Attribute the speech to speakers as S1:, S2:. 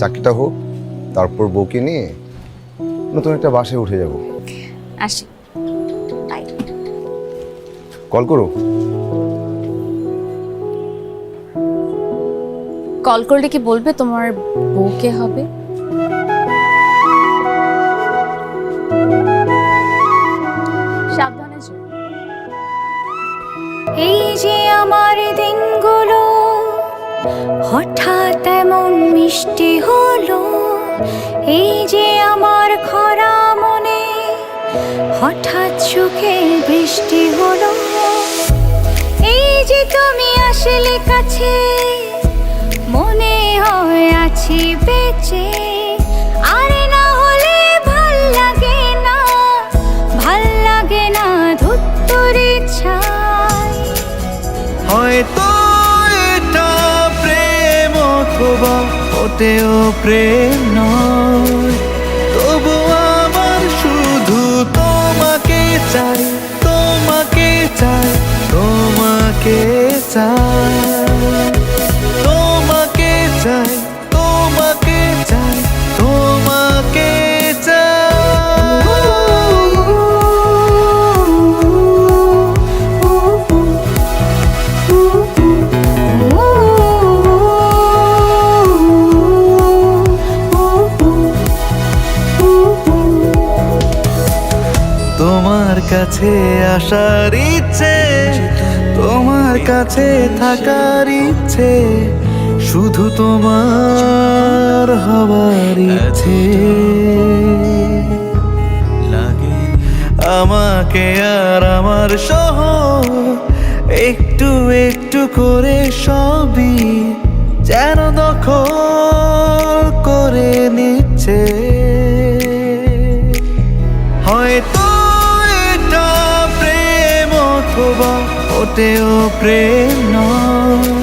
S1: চাকরিটা হোক, তারপর বউকে নিয়ে নতুন একটা বাসায় উঠে যাব।
S2: আসি, বাই।
S1: কল করো।
S2: কল করলে কি বলবে তোমার বউকে হবে? সাবধানে যেও।
S3: এই যে আমার দিনগুলো হঠাৎ এমন মিষ্টি হলো, এই যে আমার খরা মনে হঠাৎ সুখে বৃষ্টি হলো, এই যে তুমি আসলে কাছে মনে হয় আছি বেঁচে, আরে না হলে ভাল লাগে না, ভাল লাগে না ধুত্তর ইচ্ছায়।
S4: হয়তো এটা প্রেম অথবা ওতেও প্রেম নয়, তবু আমার শুধু তোমাকে চাই, তোমাকে চাই, তোমাকে চাই, তোমাকে চাই, তোমাকে চাই, তোমাকে তোমার কাছে আসার ইচ্ছে, তোমার কাছে থাকার ইচ্ছে, শুধু তোমার হবার ইচ্ছে। আমাকে আর আমার সহ একটু একটু করে সবই যেন দখল করে নিচ্ছে। হয়তো এটা প্রেম অথবা ওতেও প্রেম নয়,